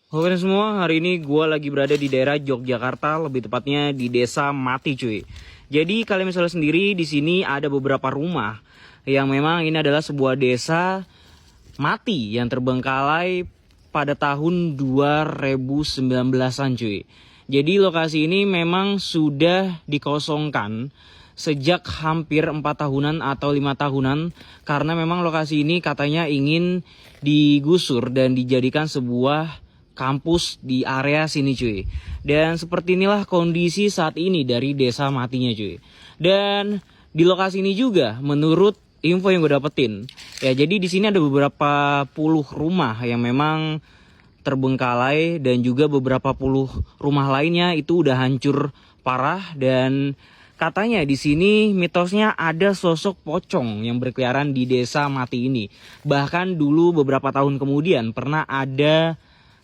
Oke semua, hari ini gue lagi berada di daerah Yogyakarta, lebih tepatnya di Desa Mati cuy. Jadi kalian misalnya sendiri di sini ada beberapa rumah yang memang ini adalah sebuah desa mati yang terbengkalai pada tahun 2019-an cuy. Jadi lokasi ini memang sudah dikosongkan sejak hampir 4 tahunan atau 5 tahunan karena memang lokasi ini katanya ingin digusur dan dijadikan sebuah kampus di area sini cuy. Dan seperti inilah kondisi saat ini dari desa matinya cuy. Dan di lokasi ini juga menurut info yang gue dapetin, ya jadi di sini ada beberapa puluh rumah yang memang terbengkalai dan juga beberapa puluh rumah lainnya itu udah hancur parah. Dan katanya di sini mitosnya ada sosok pocong yang berkeliaran di desa mati ini. Bahkan dulu beberapa tahun kemudian pernah ada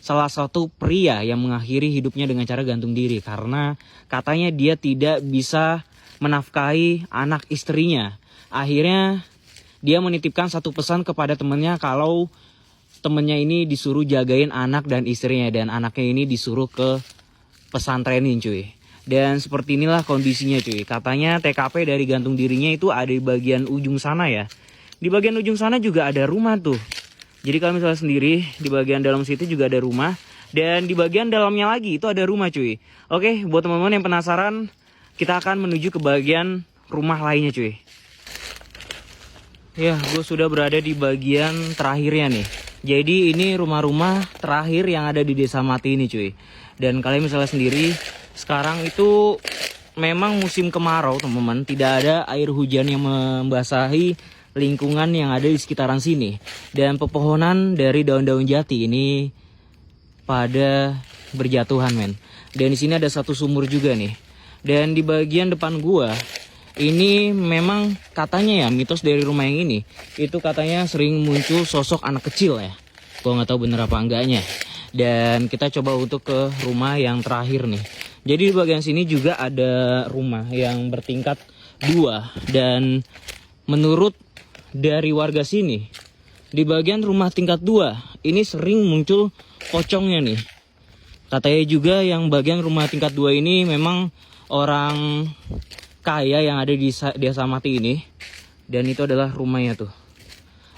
salah satu pria yang mengakhiri hidupnya dengan cara gantung diri karena katanya dia tidak bisa menafkahi anak istrinya. Akhirnya dia menitipkan satu pesan kepada temennya kalau temennya ini disuruh jagain anak dan istrinya, dan anaknya ini disuruh ke pesantrenin cuy. Dan seperti inilah kondisinya cuy. Katanya TKP dari gantung dirinya itu ada di bagian ujung sana ya. Di bagian ujung sana juga ada rumah tuh. Jadi kalau misalnya sendiri di bagian dalam situ juga ada rumah, dan di bagian dalamnya lagi itu ada rumah cuy. Oke, buat teman-teman yang penasaran, kita akan menuju ke bagian rumah lainnya cuy. Ya, gue sudah berada di bagian terakhirnya nih. Jadi ini rumah-rumah terakhir yang ada di desa mati ini cuy. Dan kalian misalnya sendiri, sekarang itu memang musim kemarau teman-teman. Tidak ada air hujan yang membasahi lingkungan yang ada di sekitaran sini. Dan pepohonan dari daun-daun jati ini pada berjatuhan men. Dan di sini ada satu sumur juga nih. Dan di bagian depan gua ini memang katanya ya, mitos dari rumah yang ini itu katanya sering muncul sosok anak kecil ya. Gua nggak tahu bener apa enggaknya. Dan kita coba untuk ke rumah yang terakhir nih. Jadi di bagian sini juga ada rumah yang bertingkat 2. Dan menurut dari warga sini, di bagian rumah tingkat 2 ini sering muncul pocongnya nih. Katanya juga yang bagian rumah tingkat 2 ini memang orang kaya yang ada di desa mati ini. Dan itu adalah rumahnya tuh.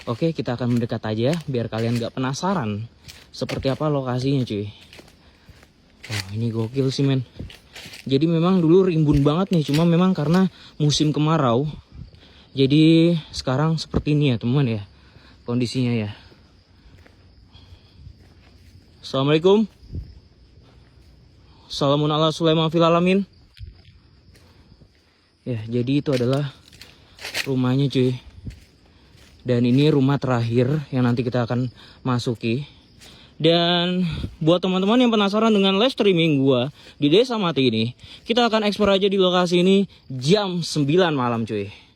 Oke, kita akan mendekat aja biar kalian gak penasaran seperti apa lokasinya cuy. Wah, ini gokil sih men. Jadi memang dulu rimbun banget nih, cuma memang karena musim kemarau jadi sekarang seperti ini ya teman ya kondisinya ya. Assalamualaikum. Salamun ala Sulaiman fil alamin. Ya, jadi itu adalah rumahnya cuy. Dan ini rumah terakhir yang nanti kita akan masuki. Dan buat teman-teman yang penasaran dengan live streaming gua di desa mati ini, kita akan explore aja di lokasi ini jam 9 malam cuy.